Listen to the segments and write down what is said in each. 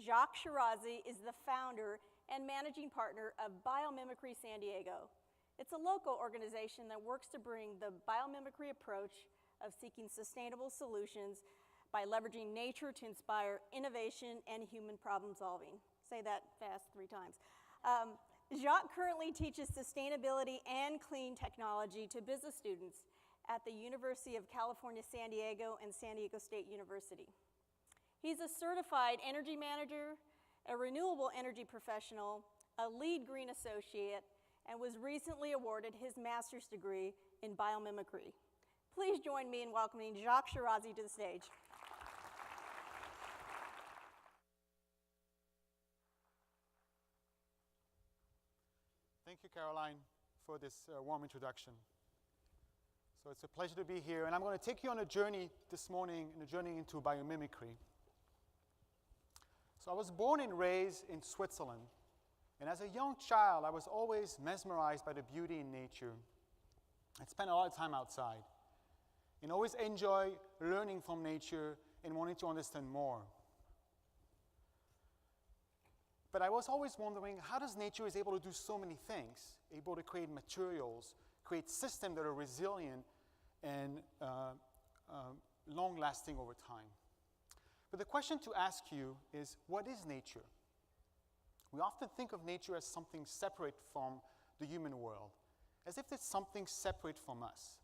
Jacques Chirazi is the founder and managing partner of Biomimicry San Diego. It's a local organization that works to bring the biomimicry approach of seeking sustainable solutions by leveraging nature to inspire innovation and human problem solving. Say that fast 3 times. Jacques currently teaches sustainability and clean technology to business students at the University of California, San Diego and San Diego State University. He's a certified energy manager, a renewable energy professional, a lead green associate, and was recently awarded his master's degree in biomimicry. Please join me in welcoming Jacques Chirazi to the stage. Thank you, Caroline, for this warm introduction. So it's a pleasure to be here, and I'm going to take you on a journey this morning, a journey into biomimicry. So I was born and raised in Switzerland, and as a young child, I was always mesmerized by the beauty in nature. I spent a lot of time outside, and always enjoy learning from nature and wanting to understand more. But I was always wondering, how does nature is able to do so many things, able to create materials, create systems that are resilient and long-lasting over time? But the question to ask you is, what is nature? We often think of nature as something separate from the human world, as if it's something separate from us.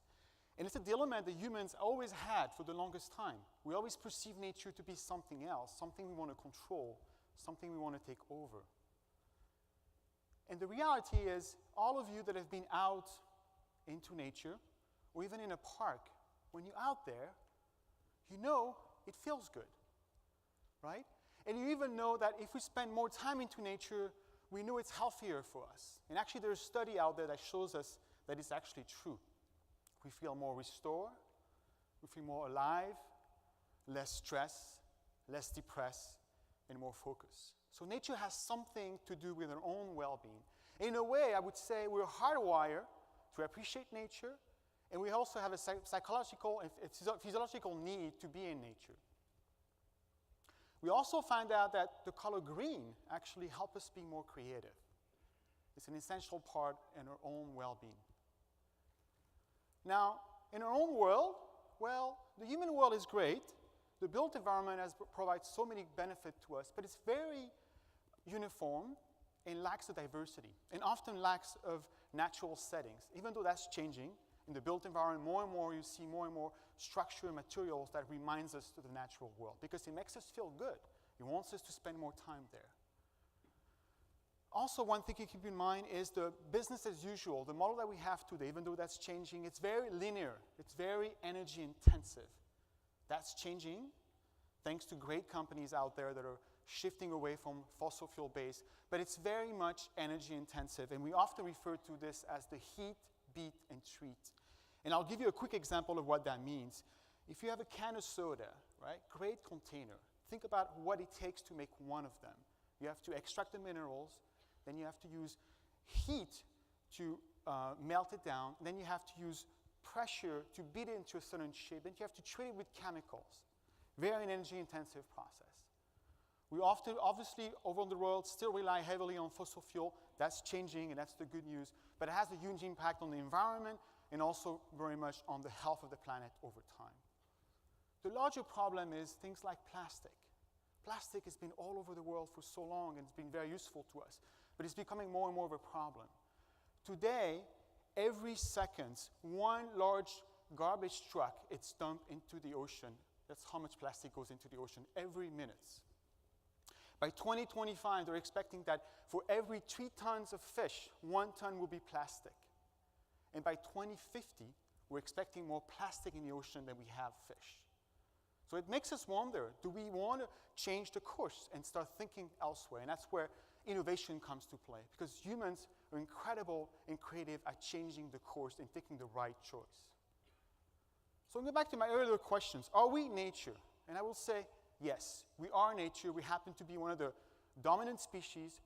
And it's a dilemma that humans always had for the longest time. We always perceive nature to be something else, something we want to control, something we want to take over. And the reality is, all of you that have been out into nature, or even in a park, when you're out there, you know it feels good, right? And you even know that if we spend more time into nature, we know it's healthier for us. And actually, there's a study out there that shows us that it's actually true. We feel more restored, we feel more alive, less stress, less depressed, and more focused. So nature has something to do with our own well-being. In a way, I would say we're hardwired to appreciate nature, and we also have a psychological and physiological need to be in nature. We also find out that the color green actually helps us be more creative. It's an essential part in our own well-being. Now, in our own world, well, the human world is great. The built environment provides so many benefits to us, but it's very uniform and lacks of diversity, and often lacks of natural settings. Even though that's changing, in the built environment, more and more you see more and more structure and materials that reminds us to the natural world, because it makes us feel good. It wants us to spend more time there. Also, one thing to keep in mind is the business as usual, the model that we have today, even though that's changing, it's very linear. It's very energy intensive. That's changing thanks to great companies out there that are shifting away from fossil fuel base, but it's very much energy intensive, and we often refer to this as the heat, beat, and treat. And I'll give you a quick example of what that means. If you have a can of soda, right, great container, think about what it takes to make one of them. You have to extract the minerals, then you have to use heat to melt it down, then you have to use pressure to beat it into a certain shape, then you have to treat it with chemicals. Very energy-intensive process. We often, obviously, over the world, still rely heavily on fossil fuel. That's changing, and that's the good news. But it has a huge impact on the environment and also very much on the health of the planet over time. The larger problem is things like plastic. Plastic has been all over the world for so long, and it's been very useful to us. But it's becoming more and more of a problem. Today, every second, one large garbage truck is dumped into the ocean. That's how much plastic goes into the ocean every minute. By 2025, they're expecting that for every 3 tons of fish, 1 ton will be plastic. And by 2050, we're expecting more plastic in the ocean than we have fish. So it makes us wonder, do we want to change the course and start thinking elsewhere? And that's where innovation comes to play, because humans are incredible and creative at changing the course and taking the right choice. So I'm going back to my earlier questions. Are we nature? And I will say, yes, we are nature. We happen to be one of the dominant species,